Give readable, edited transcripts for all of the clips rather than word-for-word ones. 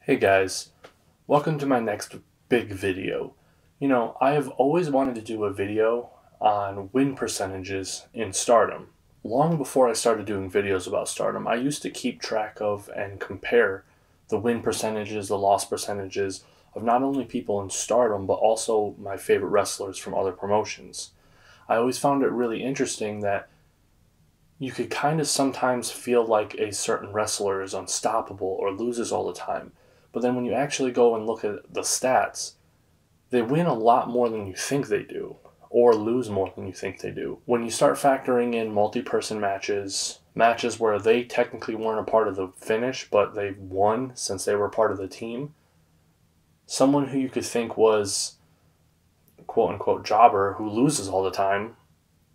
Hey guys, welcome to my next big video. I have always wanted to do a video on win percentages in Stardom. Long before I started doing videos about Stardom, I used to keep track of and compare the win percentages, the loss percentages of not only people in Stardom, but also my favorite wrestlers from other promotions. I always found it really interesting that you could kind of sometimes feel like a certain wrestler is unstoppable or loses all the time. But then when you actually go and look at the stats, they win a lot more than you think they do, or lose more than you think they do. When you start factoring in multi-person matches, matches where they technically weren't a part of the finish, but they won since they were part of the team, someone who you could think was quote-unquote jobber who loses all the time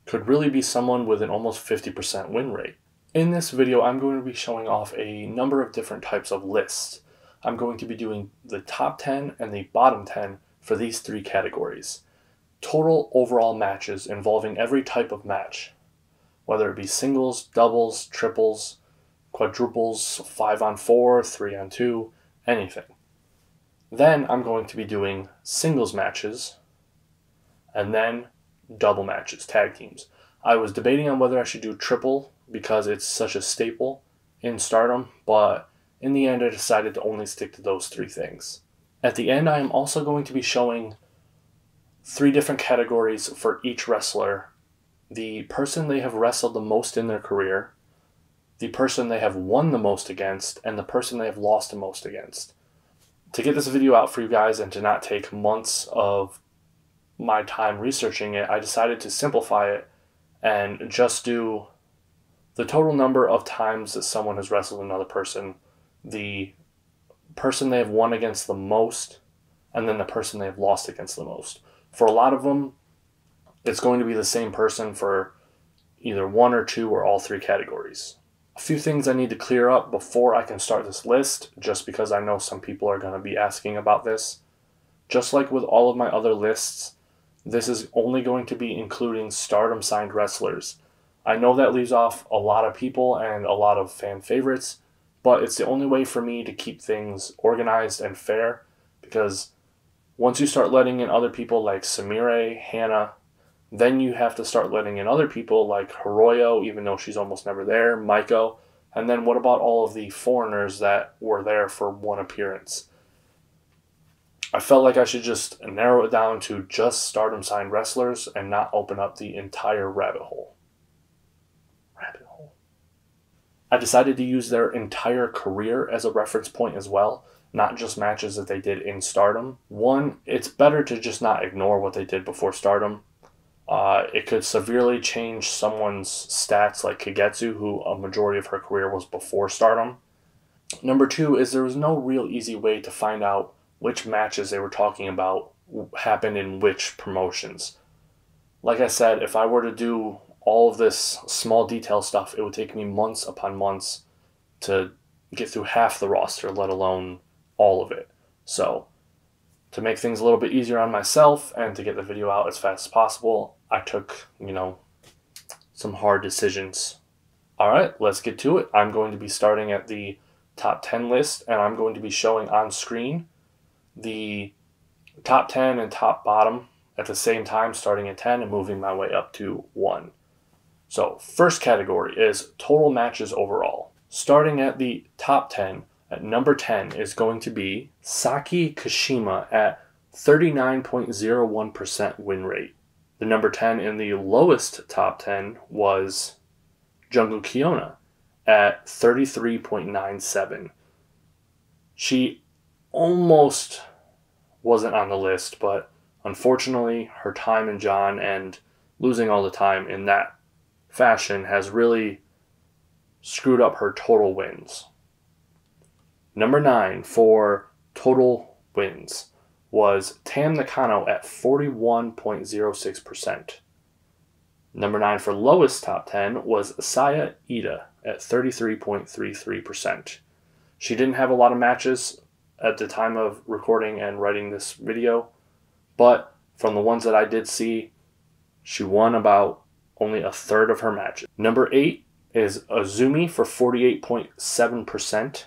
could really be someone with an almost 50% win rate. In this video, I'm going to be showing off a number of different types of lists. I'm going to be doing the top 10 and the bottom 10 for these three categories. Total overall matches involving every type of match, whether it be singles, doubles, triples, quadruples, 5-on-4, 3-on-2, anything. Then I'm going to be doing singles matches, and then double matches, tag teams. I was debating on whether I should do triple because it's such a staple in Stardom, but in the end I decided to only stick to those three things. At the end, I am also going to be showing three different categories for each wrestler: the person they have wrestled the most in their career, the person they have won the most against, and the person they have lost the most against. To get this video out for you guys and to not take months of my time researching it, I decided to simplify it and just do the total number of times that someone has wrestled another person, the person they have won against the most, and then the person they have lost against the most. For a lot of them, it's going to be the same person for either one or two or all three categories. A few things I need to clear up before I can start this list, just because I know some people are going to be asking about this. Just like with all of my other lists, this is only going to be including Stardom signed wrestlers. I know that leaves off a lot of people and a lot of fan favorites, but it's the only way for me to keep things organized and fair, because once you start letting in other people like Samire, Hannah, then you have to start letting in other people like Hiroyo, even though she's almost never there, Maiko, and then what about all of the foreigners that were there for one appearance? I felt like I should just narrow it down to just Stardom signed wrestlers and not open up the entire rabbit hole. I decided to use their entire career as a reference point as well, not just matches that they did in Stardom. One, it's better to just not ignore what they did before Stardom. It could severely change someone's stats, like Kagetsu, who a majority of her career was before Stardom. Number two is there was no real easy way to find out which matches they were talking about happened in which promotions. Like I said, if I were to do all of this small detail stuff, it would take me months upon months to get through half the roster, let alone all of it. So, to make things a little bit easier on myself and to get the video out as fast as possible, I took, some hard decisions. Alright, let's get to it. I'm going to be starting at the top 10 list, and I'm going to be showing on screen the top 10 and top bottom at the same time, starting at 10 and moving my way up to 1. So, first category is total matches overall. Starting at the top 10, at number 10 is going to be Saki Kashima at 39.01% win rate. The number 10 in the lowest top 10 was Jungle Kyona at 33.97. She almost wasn't on the list, but unfortunately her time in John and losing all the time in that fashion has really screwed up her total wins. Number 9 for total wins was Tam Nakano at 41.06%. Number 9 for lowest top 10 was Saya Ida at 33.33%. She didn't have a lot of matches at the time of recording and writing this video, but from the ones that I did see, she won about only a third of her matches. Number 8 is Azumi for 48.7%.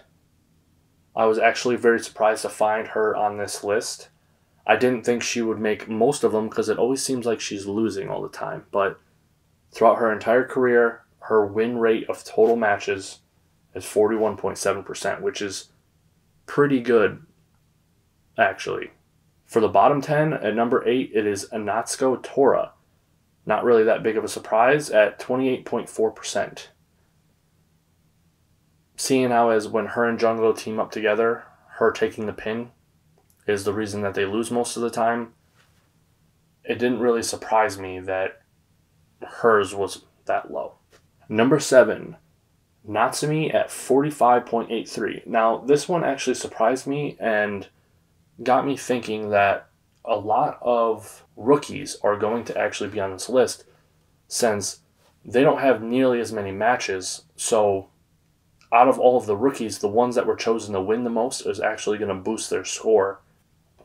I was actually very surprised to find her on this list. I didn't think she would make most of them because it always seems like she's losing all the time. But throughout her entire career, her win rate of total matches is 41.7%, which is pretty good, actually. For the bottom 10, at number 8, it is Anatsuko Tora. Not really that big of a surprise at 28.4%. Seeing how as when her and Jungle team up together, her taking the pin is the reason that they lose most of the time, it didn't really surprise me that hers was that low. Number 7, Natsumi at 45.83. Now, this one actually surprised me and got me thinking that a lot of rookies are going to actually be on this list since they don't have nearly as many matches. So out of all of the rookies, the ones that were chosen to win the most is actually going to boost their score.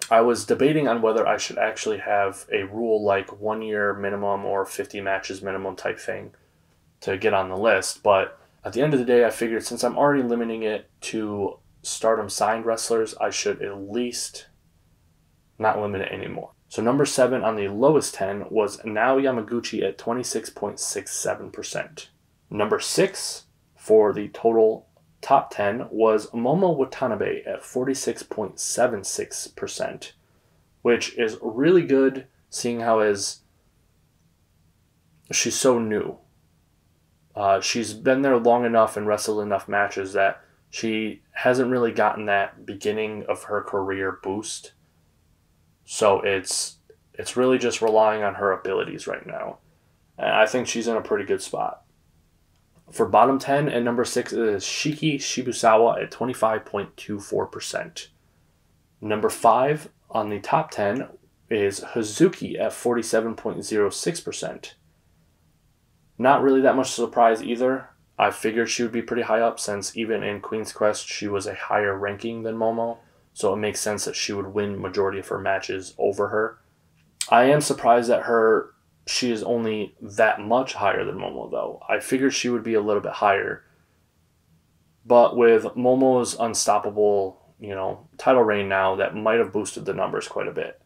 I was debating on whether I should actually have a rule like 1 year minimum or 50 matches minimum type thing to get on the list, but at the end of the day, I figured since I'm already limiting it to Stardom signed wrestlers, I should at least not limit it anymore. So number 7 on the lowest 10 was Nao Yamaguchi at 26.67%. Number 6 for the total top 10 was Momo Watanabe at 46.76%, which is really good seeing how as she's so new. She's been there long enough and wrestled enough matches that she hasn't really gotten that beginning of her career boost. So it's really just relying on her abilities right now. And I think she's in a pretty good spot. For bottom 10 and number 6 is Shiki Shibusawa at 25.24%. Number 5 on the top 10 is Hazuki at 47.06%. Not really that much surprise either. I figured she would be pretty high up since even in Queen's Quest she was a higher ranking than Momo, so it makes sense that she would win majority of her matches over her. I am surprised that she is only that much higher than Momo though. I figured she would be a little bit higher. But with Momo's unstoppable, title reign now, that might have boosted the numbers quite a bit.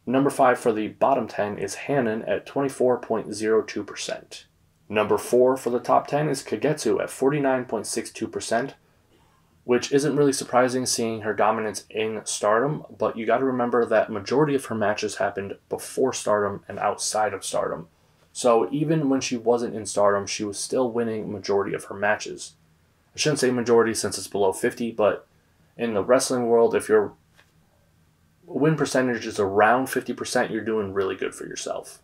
Number 5 for the bottom 10 is Hanan at 24.02%. Number 4 for the top 10 is Kagetsu at 49.62%, which isn't really surprising seeing her dominance in Stardom, but you got to remember that majority of her matches happened before Stardom and outside of Stardom. So even when she wasn't in Stardom, she was still winning majority of her matches. I shouldn't say majority since it's below 50, but in the wrestling world, if your win percentage is around 50%, you're doing really good for yourself.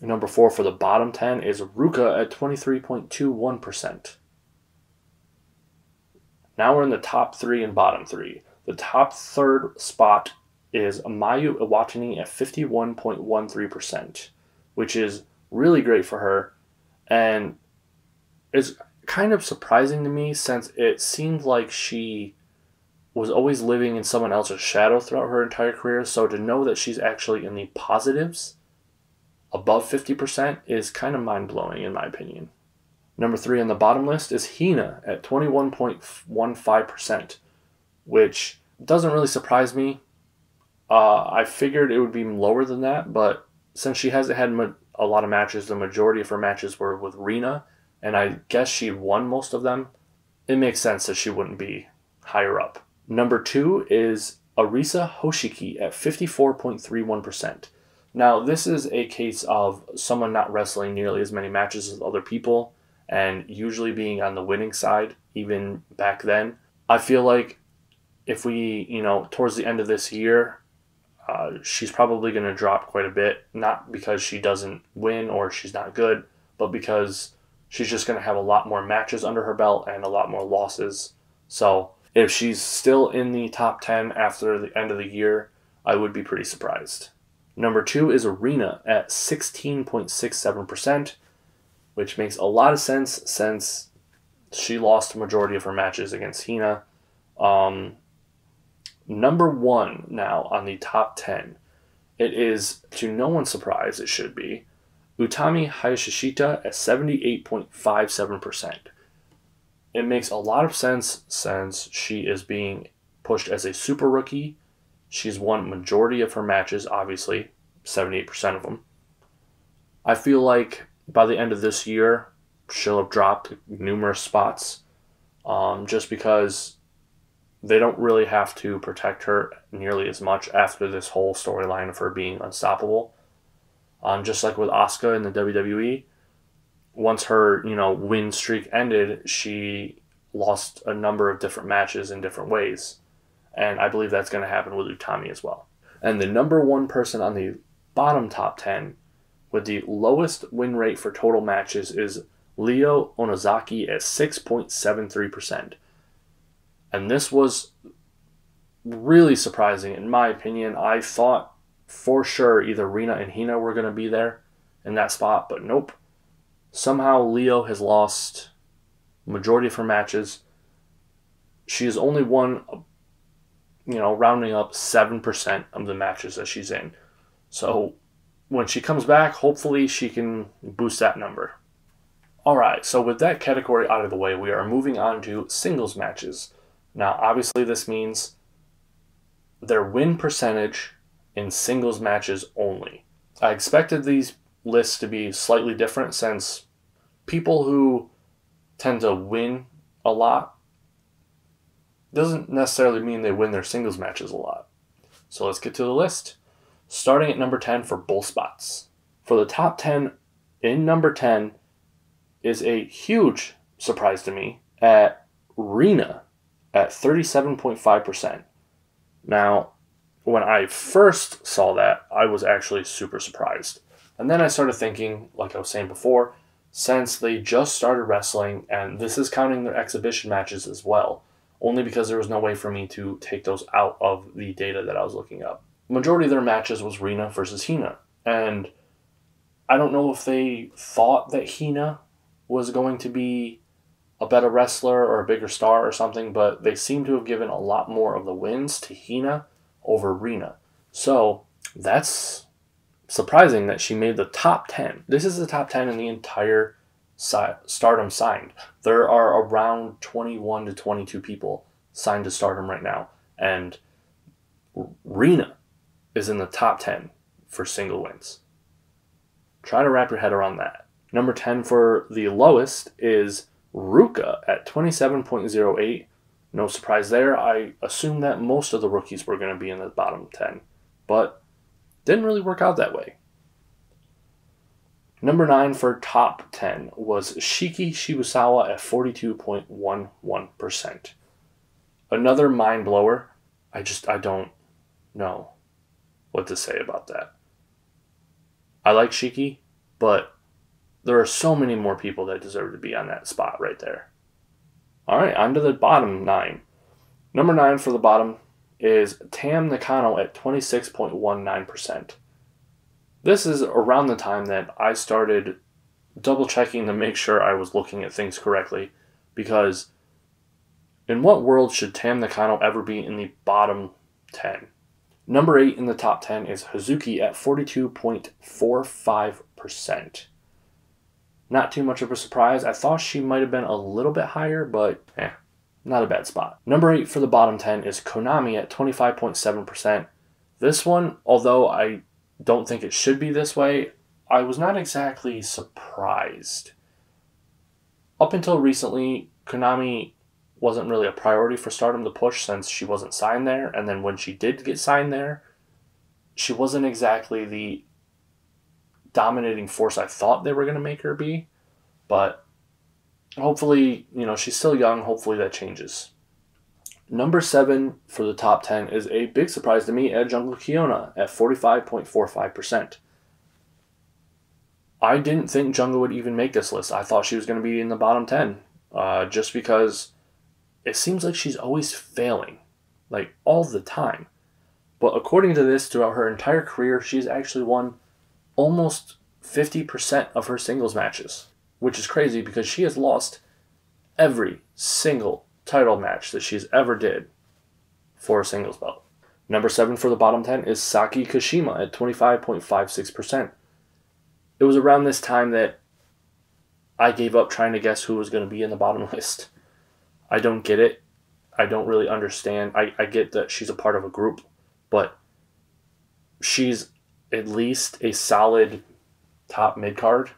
Number 4 for the bottom 10 is Ruka at 23.21%. Now we're in the top 3 and bottom 3. The top third spot is Mayu Iwatani at 51.13%, which is really great for her. And it's kind of surprising to me since it seemed like she was always living in someone else's shadow throughout her entire career. So to know that she's actually in the positives above 50% is kind of mind-blowing in my opinion. Number 3 on the bottom list is Hina at 21.15%, which doesn't really surprise me. I figured it would be lower than that, but since she hasn't had a lot of matches, the majority of her matches were with Rina, and I guess she won most of them, it makes sense that she wouldn't be higher up. Number 2 is Arisa Hoshiki at 54.31%. Now, this is a case of someone not wrestling nearly as many matches as other people, and usually being on the winning side, even back then. I feel like if we, towards the end of this year, she's probably going to drop quite a bit, not because she doesn't win or she's not good, but because she's just going to have a lot more matches under her belt and a lot more losses. So if she's still in the top 10 after the end of the year, I would be pretty surprised. Number 2 is Arena at 16.67%. which makes a lot of sense since she lost the majority of her matches against Hina. Number 1 now on the top 10. It is, to no one's surprise, it should be, Utami Hayashishita at 78.57%. it makes a lot of sense since she is being pushed as a super rookie. She's won majority of her matches, obviously, 78% of them. I feel like by the end of this year, she'll have dropped numerous spots just because they don't really have to protect her nearly as much after this whole storyline of her being unstoppable. Just like with Asuka in the WWE, once her, win streak ended, she lost a number of different matches in different ways. And I believe that's going to happen with Utami as well. And the number one person on the bottom top 10 with the lowest win rate for total matches is Leo Onozaki at 6.73%. And this was really surprising in my opinion. I thought for sure either Rina and Hina were going to be there in that spot, but nope. Somehow Leo has lost majority of her matches. She has only won, rounding up 7% of the matches that she's in. So when she comes back, hopefully she can boost that number. Alright, so with that category out of the way, we are moving on to singles matches. Now, obviously this means their win percentage in singles matches only. I expected these lists to be slightly different since people who tend to win a lot doesn't necessarily mean they win their singles matches a lot. So let's get to the list. Starting at number 10 for both spots. For the top 10, in number 10 is a huge surprise to me at Rina at 37.5%. Now, when I first saw that, I was actually super surprised. And then I started thinking, like I was saying before, since they just started wrestling, and this is counting their exhibition matches as well, only because there was no way for me to take those out of the data that I was looking up. Majority of their matches was Rina versus Hina. And I don't know if they thought that Hina was going to be a better wrestler or a bigger star or something, but they seem to have given a lot more of the wins to Hina over Rina. So that's surprising that she made the top 10. This is the top 10 in the entire Stardom signed. There are around 21 to 22 people signed to Stardom right now, and Rina is in the top 10 for single wins. Try to wrap your head around that. Number 10 for the lowest is Ruka at 27.08. No surprise there. I assumed that most of the rookies were going to be in the bottom 10, but didn't really work out that way. Number 9 for top 10 was Shiki Shibusawa at 42.11%. Another mind blower. I don't know what to say about that. I like Shiki, but there are so many more people that deserve to be on that spot right there. All right, on to the bottom 9. Number 9 for the bottom is Tam Nakano at 26.19%. This is around the time that I started double checking to make sure I was looking at things correctly, because in what world should Tam Nakano ever be in the bottom 10? Number 8 in the top 10 is Hazuki at 42.45%. Not too much of a surprise. I thought she might have been a little bit higher, but not a bad spot. Number 8 for the bottom 10 is Konami at 25.7%. This one, although I don't think it should be this way, I was not exactly surprised. Up until recently, Konami wasn't really a priority for Stardom to push since she wasn't signed there, and then when she did get signed there, she wasn't exactly the dominating force I thought they were going to make her be, but hopefully, she's still young, hopefully that changes. Number 7 for the top 10 is a big surprise to me at Jungle Kyona at 45.45%. I didn't think Jungle would even make this list. I thought she was going to be in the bottom 10, just because it seems like she's always failing, like all the time. But according to this, throughout her entire career, she's actually won almost 50% of her singles matches, which is crazy because she has lost every single title match that she's ever did for a singles belt. Number 7 for the bottom 10 is Saki Kashima at 25.56%. It was around this time that I gave up trying to guess who was going to be in the bottom list. I don't get it. I don't really understand. I get that she's a part of a group, but she's at least a solid top mid-card,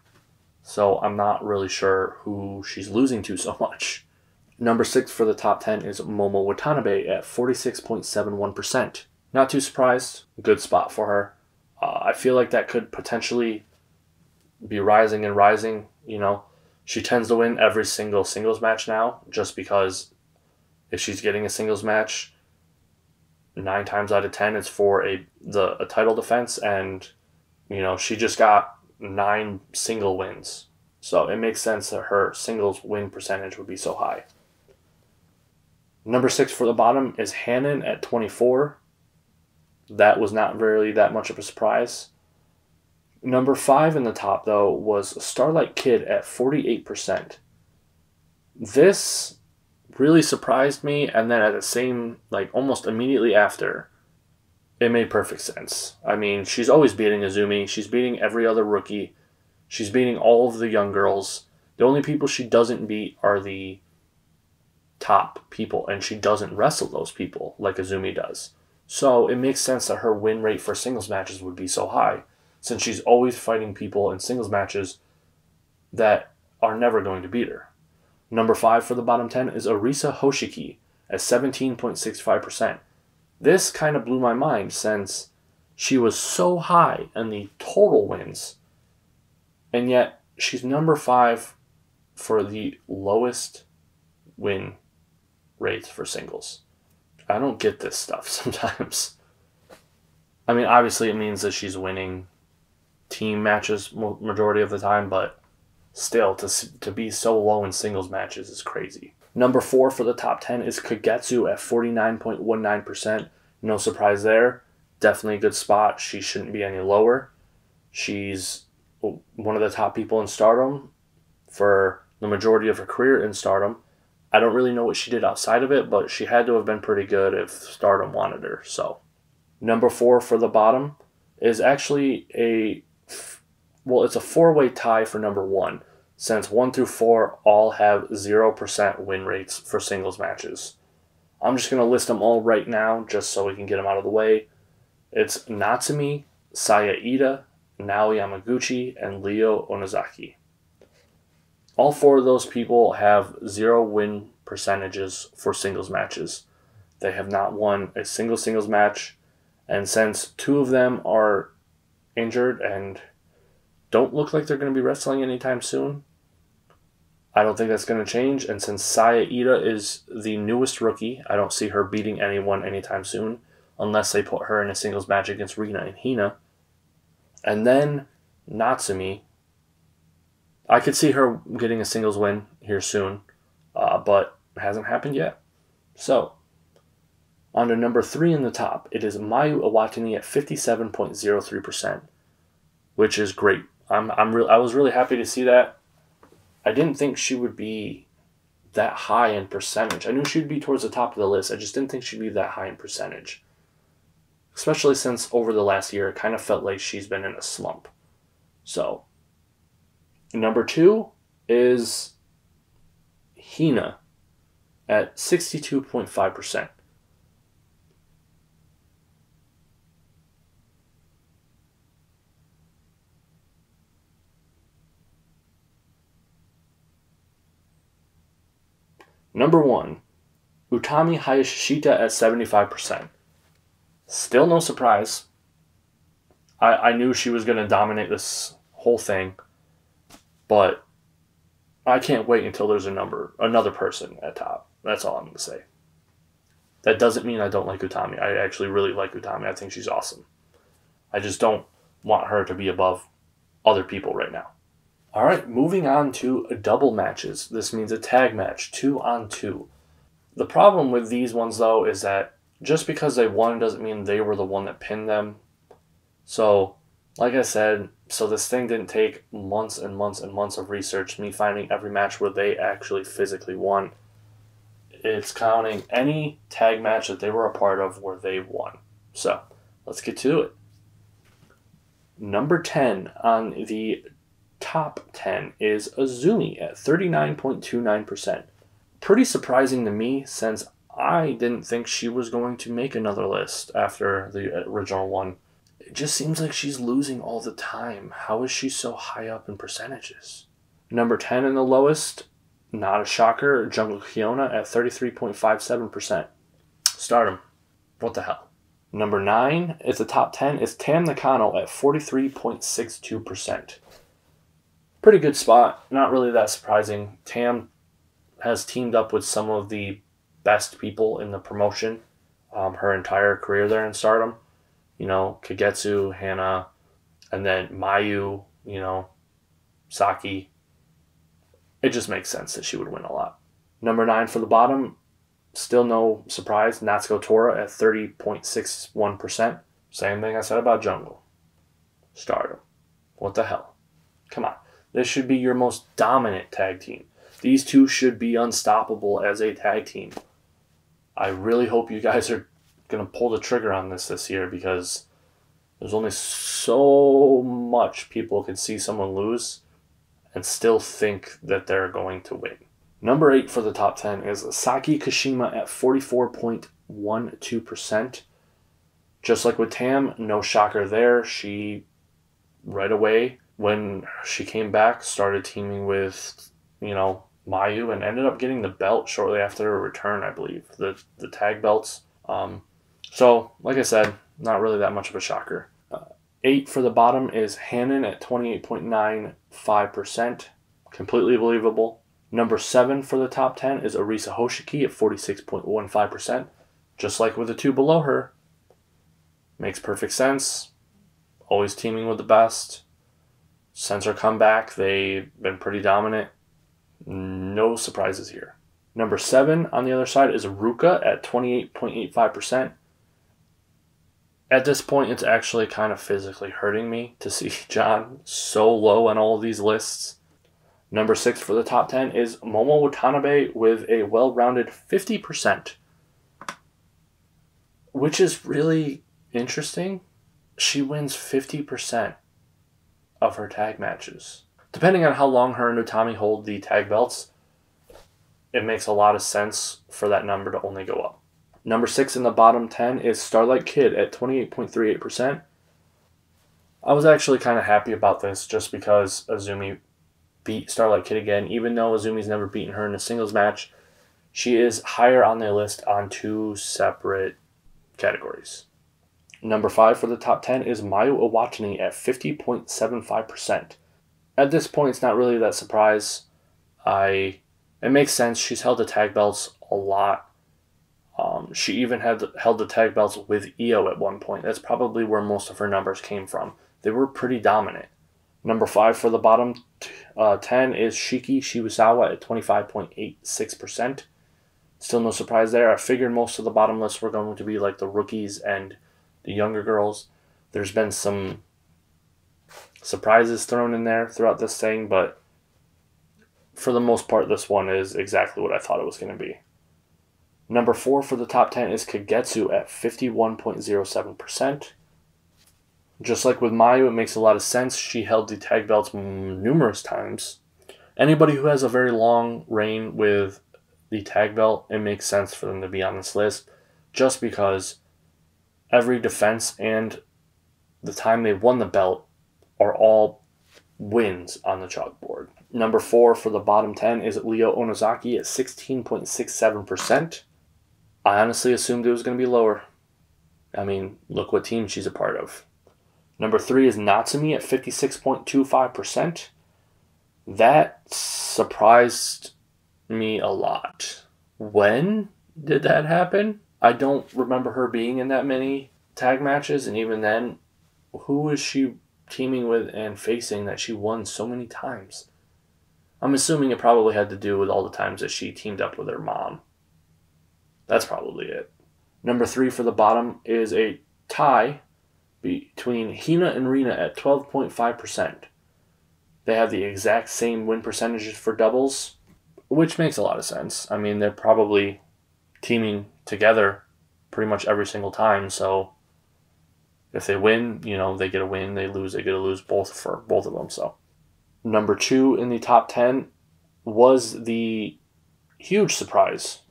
so I'm not really sure who she's losing to so much. Number 6 for the top 10 is Momo Watanabe at 46.71%. Not too surprised. Good spot for her. I feel like that could potentially be rising and rising. You know, she tends to win every single singles match now, just because if she's getting a singles match, 9 times out of 10 it's for a title defense, and you know she just got 9 single wins, so it makes sense that her singles win percentage would be so high. Number 6 for the bottom is Hannon at 24. That was not really that much of a surprise. Number 5 in the top, though, was Starlight Kid at 48%. This really surprised me, and then at the same, like almost immediately after, it made perfect sense. I mean, she's always beating Azumi. She's beating every other rookie. She's beating all of the young girls. The only people she doesn't beat are the top people, and she doesn't wrestle those people like Azumi does. So it makes sense that her win rate for singles matches would be so high, since she's always fighting people in singles matches that are never going to beat her. Number 5 for the bottom 10 is Arisa Hoshiki at 17.65%. This kind of blew my mind, since she was so high in the total wins, and yet she's number 5 for the lowest win rates for singles. I don't get this stuff sometimes. I mean, obviously it means that she's winning team matches majority of the time, but still, to be so low in singles matches is crazy. Number 4 for the top 10 is Kagetsu at 49.19%. No surprise there. Definitely a good spot. She shouldn't be any lower. She's one of the top people in Stardom for the majority of her career in Stardom. I don't really know what she did outside of it, but she had to have been pretty good if Stardom wanted her. So, number 4 for the bottom is actually it's a 4-way tie for number 1, since 1 through 4 all have 0% win rates for singles matches. I'm just going to list them all right now, just so we can get them out of the way. It's Natsumi, Saya Ida, Naoi Yamaguchi, and Ryo Onozaki. All 4 of those people have 0 win percentages for singles matches. They have not won a single singles match, and since 2 of them are injured and don't look like they're going to be wrestling anytime soon, I don't think that's going to change. And since Saya Ida is the newest rookie, I don't see her beating anyone anytime soon, unless they put her in a singles match against Rina and Hina. And then Natsumi, I could see her getting a singles win here soon, but it hasn't happened yet. So, on to number 3 in the top, it is Mayu Iwatani at 57.03%, which is great. I was really happy to see that. I didn't think she would be that high in percentage. I knew she'd be towards the top of the list. I just didn't think she'd be that high in percentage. Especially since over the last year, it kind of felt like she's been in a slump. So, number 2 is Hina at 62.5%. Number 1, Utami Hayashishita at 75%. Still no surprise. I knew she was going to dominate this whole thing, but I can't wait until there's another person at top. That's all I'm going to say. That doesn't mean I don't like Utami. I actually really like Utami. I think she's awesome. I just don't want her to be above other people right now. All right, moving on to double matches. This means a tag match, 2-on-2. The problem with these ones, though, is that just because they won doesn't mean they were the one that pinned them. So, like I said, this thing didn't take months and months and months of research, me finding every match where they actually physically won. It's counting any tag match that they were a part of where they won. So, let's get to it. Number 10 on the top 10 is Azumi at 39.29%. Pretty surprising to me, since I didn't think she was going to make another list after the original one. It just seems like she's losing all the time. How is she so high up in percentages? Number 10 in the lowest, not a shocker, Jungle Kiona at 33.57%. Stardom. What the hell? Number 9 is the top 10 is Tam Nakano at 43.62%. Pretty good spot. Not really that surprising. Tam has teamed up with some of the best people in the promotion her entire career there in Stardom. You know, Kagetsu, Hana, and then Mayu, you know, Saki. It just makes sense that she would win a lot. Number 9 for the bottom, still no surprise, Natsuko Tora at 30.61%. Same thing I said about Jungle. Stardom. What the hell? Come on. This should be your most dominant tag team. These two should be unstoppable as a tag team. I really hope you guys are going to pull the trigger on this year, because there's only so much people can see someone lose and still think that they're going to win. Number 8 for the top 10 is Saki Kashima at 44.12%. Just like with Tam, no shocker there. She, right away, when she came back, started teaming with, you know, Mayu, and ended up getting the belt shortly after her return, I believe. The tag belts. So, like I said, not really that much of a shocker. 8 for the bottom is Hanan at 28.95%. Completely believable. Number 7 for the top 10 is Arisa Hoshiki at 46.15%. Just like with the two below her. Makes perfect sense. Always teaming with the best. Since her comeback, they've been pretty dominant. No surprises here. Number 7 on the other side is Ruka at 28.85%. At this point, it's actually kind of physically hurting me to see John so low on all of these lists. Number 6 for the top 10 is Momo Watanabe with a well-rounded 50%, which is really interesting. She wins 50% of her tag matches. Depending on how long her and Utami hold the tag belts, it makes a lot of sense for that number to only go up. Number 6 in the bottom 10 is Starlight Kid at 28.38%. I was actually kind of happy about this just because Azumi beat Starlight Kid again. Even though Azumi's never beaten her in a singles match, she is higher on their list on 2 separate categories. Number 5 for the top 10 is Mayu Iwatani at 50.75%. At this point, it's not really that surprise. It makes sense. She's held the tag belts a lot. She even held the tag belts with Io at one point. That's probably where most of her numbers came from. They were pretty dominant. Number 5 for the bottom 10 is Shiki Shibusawa at 25.86%. Still no surprise there. I figured most of the bottom lists were going to be like the rookies and the younger girls. There's been some surprises thrown in there throughout this thing, but for the most part, this one is exactly what I thought it was going to be. Number 4 for the top 10 is Kagetsu at 51.07%. Just like with Mayu, it makes a lot of sense. She held the tag belts numerous times. Anybody who has a very long reign with the tag belt, it makes sense for them to be on this list, just because every defense and the time they won the belt are all wins on the chalkboard. Number 4 for the bottom 10 is Ryo Onozaki at 16.67%. I honestly assumed it was going to be lower. I mean, look what team she's a part of. Number 3 is Natsumi at 56.25%. That surprised me a lot. When did that happen? I don't remember her being in that many tag matches, and even then, who is she teaming with and facing that she won so many times? I'm assuming it probably had to do with all the times that she teamed up with her mom. That's probably it. Number 3 for the bottom is a tie between Hina and Rina at 12.5%. They have the exact same win percentages for doubles, which makes a lot of sense. I mean, they're probably teaming together pretty much every single time, so if they win, you know, they get a win. They lose, they get a lose, both for both of them. So, number 2 in the top 10 was the huge surprise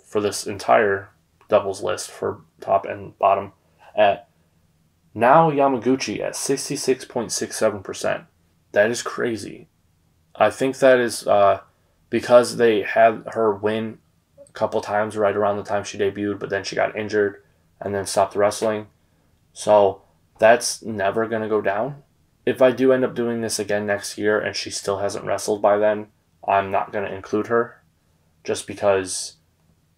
for this entire doubles list for top and bottom at Nao Yamaguchi at 66.67%. That is crazy. I think that is because they had her win a couple times right around the time she debuted, but then she got injured and then stopped wrestling. So that's never going to go down. If I do end up doing this again next year and she still hasn't wrestled by then, I'm not going to include her just because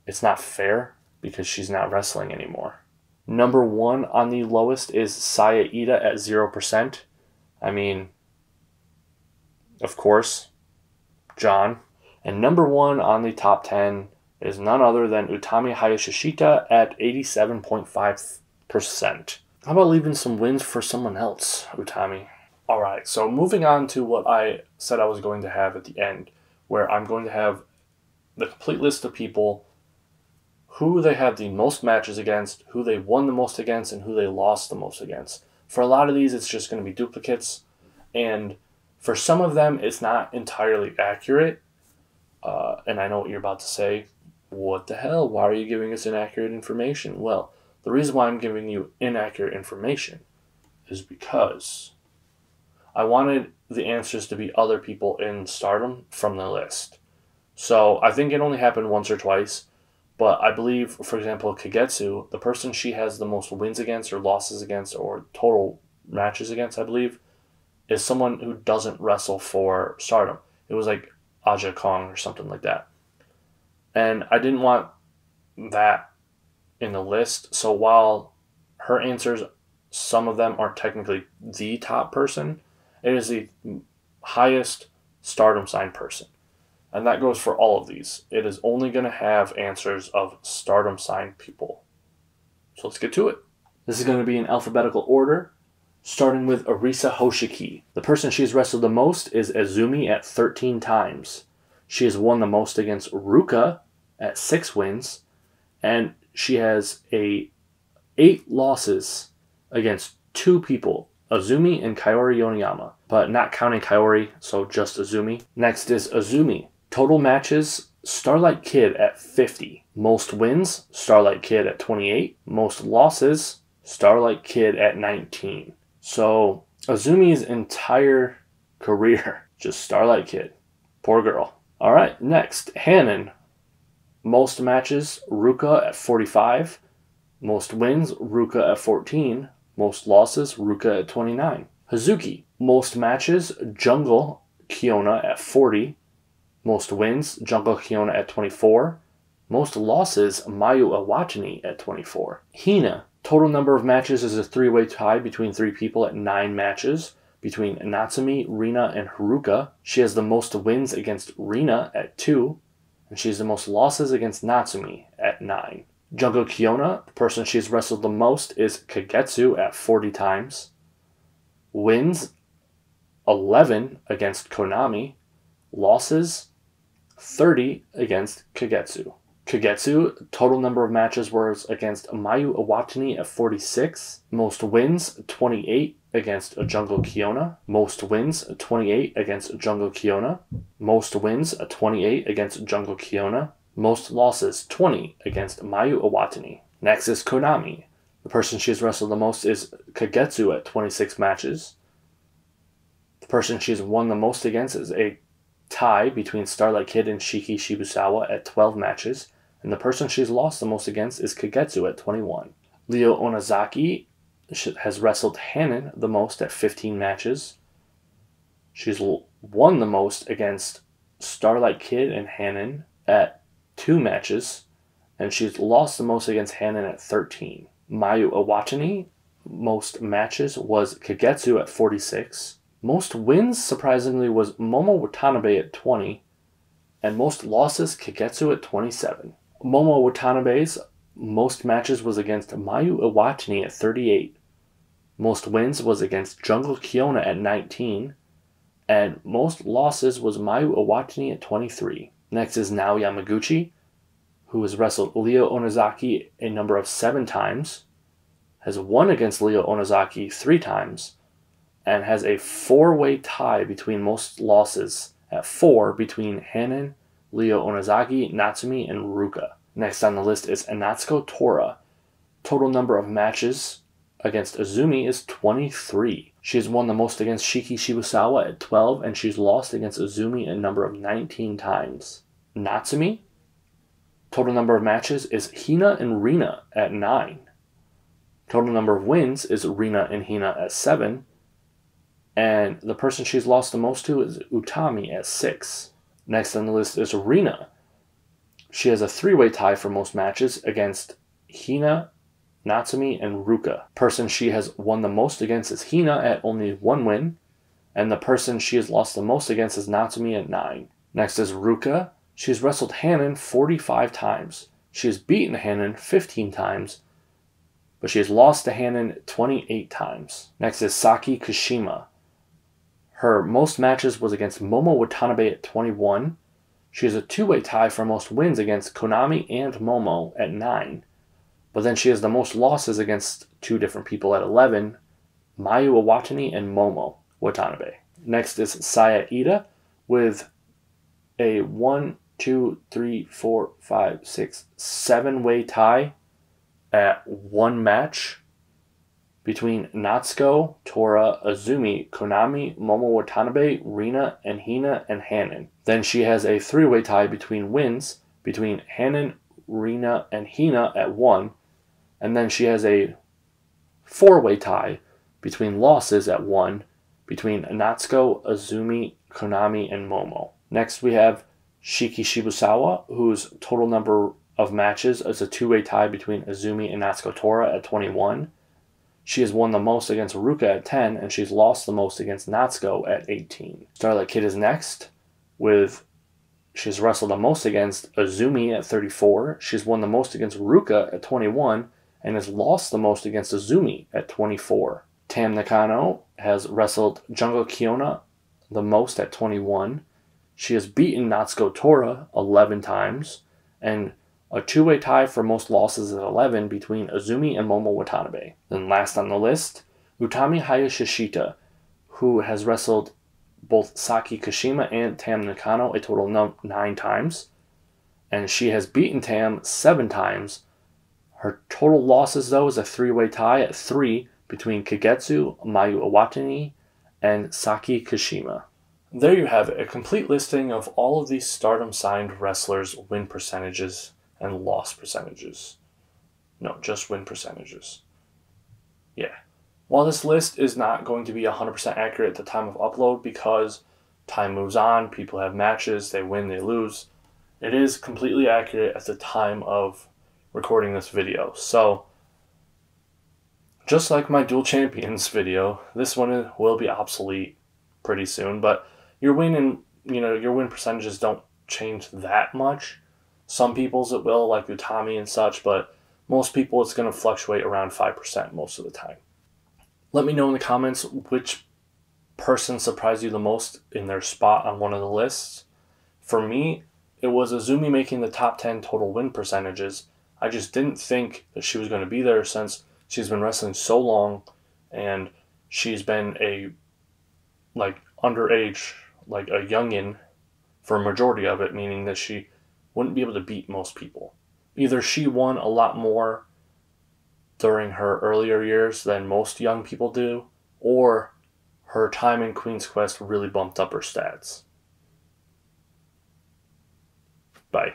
it's not fair because she's not wrestling anymore. Number 1 on the lowest is Saya Ida at 0%. I mean, of course, John. And number 1 on the top 10 is none other than Utami Hayashishita at 87.5%. How about leaving some wins for someone else, Utami? Alright, so moving on to what I said I was going to have at the end, where I'm going to have the complete list of people, who they had the most matches against, who they won the most against, and who they lost the most against. For a lot of these, it's just going to be duplicates, and for some of them, it's not entirely accurate. And I know what you're about to say. What the hell? Why are you giving us inaccurate information? Well, the reason why I'm giving you inaccurate information is because I wanted the answers to be other people in Stardom from the list. So I think it only happened once or twice, but I believe, for example, Kagetsu, the person she has the most wins against or losses against or total matches against, I believe, is someone who doesn't wrestle for Stardom. It was like Aja Kong or something like that. And I didn't want that in the list. So while her answers, some of them aren't technically the top person, it is the highest Stardom signed person. And that goes for all of these. It is only going to have answers of Stardom signed people. So let's get to it. This is going to be in alphabetical order, starting with Arisa Hoshiki. The person she's wrestled the most is Azumi at 13 times. She has won the most against Ruka at 6 wins, and she has 8 losses against 2 people, Azumi and Kaori Yoneyama, but not counting Kaori, so just Azumi. Next is Azumi. Total matches, Starlight Kid at 50. Most wins, Starlight Kid at 28. Most losses, Starlight Kid at 19. So Azumi's entire career, just Starlight Kid. Poor girl. Alright, next, Hanan. Most matches, Ruka at 45. Most wins, Ruka at 14. Most losses, Ruka at 29. Hazuki. Most matches, Jungle Kiona at 40. Most wins, Jungle Kiona at 24. Most losses, Mayu Iwatani at 24. Hina. Total number of matches is a 3-way tie between 3 people at 9 matches between Natsumi, Rina, and Haruka. She has the most wins against Rina at 2, and she has the most losses against Natsumi at 9. Jungle Kiona, the person she's wrestled the most, is Kagetsu at 40 times. Wins 11 against Konami. Losses 30 against Kagetsu. Kagetsu, total number of matches was against Mayu Iwatani at 46. Most wins, 28 against Jungle Kiona. Most wins, 28 against Jungle Kiona. Most wins, 28 against Jungle Kiona. Most losses, 20 against Mayu Iwatani. Next is Konami. The person she has wrestled the most is Kagetsu at 26 matches. The person she's won the most against is a tie between Starlight Kid and Shiki Shibusawa at 12 matches. And the person she's lost the most against is Kagetsu at 21. Ryo Onozaki has wrestled Hanan the most at 15 matches. She's won the most against Starlight Kid and Hanan at 2 matches. And she's lost the most against Hanan at 13. Mayu Iwatani, most matches was Kagetsu at 46. Most wins, surprisingly, was Momo Watanabe at 20. And most losses, Kagetsu at 27. Momo Watanabe's most matches was against Mayu Iwatani at 38. Most wins was against Jungle Kiona at 19. And most losses was Mayu Iwatani at 23. Next is Nao Yamaguchi, who has wrestled Ryo Onozaki a number of 7 times, has won against Ryo Onozaki 3 times, and has a 4-way tie between most losses at 4 between Hanan, Ryo Onozaki, Natsumi, and Ruka. Next on the list is Natsuko Tora. Total number of matches against Azumi is 23. She has won the most against Shiki Shibusawa at 12, and she's lost against Azumi a number of 19 times. Natsumi, total number of matches is Hina and Rina at 9. Total number of wins is Rina and Hina at 7. And the person she's lost the most to is Utami at 6. Next on the list is Rina. She has a 3-way tie for most matches against Hina, Natsumi, and Ruka. Person she has won the most against is Hina at only 1 win. And the person she has lost the most against is Natsumi at 9. Next is Ruka. She's wrestled Hanan 45 times. She has beaten Hanan 15 times, but she has lost to Hanan 28 times. Next is Saki Kashima. Her most matches was against Momo Watanabe at 21. She has a 2-way tie for most wins against Konami and Momo at 9. But then she has the most losses against 2 different people at 11, Mayu Iwatani and Momo Watanabe. Next is Saya Ida with a 1, 2, 3, 4, 5, 6, 7-way tie at 1 match between Natsuko, Tora, Azumi, Konami, Momo Watanabe, Rina, and Hina, and Hanan. Then she has a 3-way tie between wins between Hanan, Rina, and Hina at 1. And then she has a 4-way tie between losses at 1 between Natsuko, Azumi, Konami, and Momo. Next we have Shiki Shibusawa, whose total number of matches is a 2-way tie between Azumi and Natsuko Tora at 21. She has won the most against Ruka at 10, and she's lost the most against Natsuko at 18. Starlight Kid is next, she's wrestled the most against Azumi at 34. She's won the most against Ruka at 21, and has lost the most against Azumi at 24. Tam Nakano has wrestled Jungle Kiona the most at 21. She has beaten Natsuko Tora 11 times, and a 2-way tie for most losses at 11 between Azumi and Momo Watanabe. Then last on the list, Utami Hayashishita, who has wrestled both Saki Kashima and Tam Nakano a total of 9 times, and she has beaten Tam 7 times. Her total losses, though, is a 3-way tie at 3 between Kagetsu, Mayu Iwatani, and Saki Kashima. There you have it, a complete listing of all of these Stardom signed wrestlers' win percentages and loss percentages. No, just win percentages. Yeah. While this list is not going to be 100% accurate at the time of upload because time moves on, people have matches, they win, they lose, it is completely accurate at the time of recording this video. So, just like my Dual Champions video, this one will be obsolete pretty soon, but your win percentages don't change that much. Some people's it will, like Utami and such, but most people it's going to fluctuate around 5% most of the time. Let me know in the comments which person surprised you the most in their spot on one of the lists. For me, it was Azumi making the top 10 total win percentages. I just didn't think that she was going to be there since she's been wrestling so long and she's been a underage, like a youngin for a majority of it, meaning that she wouldn't be able to beat most people. Either she won a lot more during her earlier years than most young people do, or her time in Queen's Quest really bumped up her stats. Bye.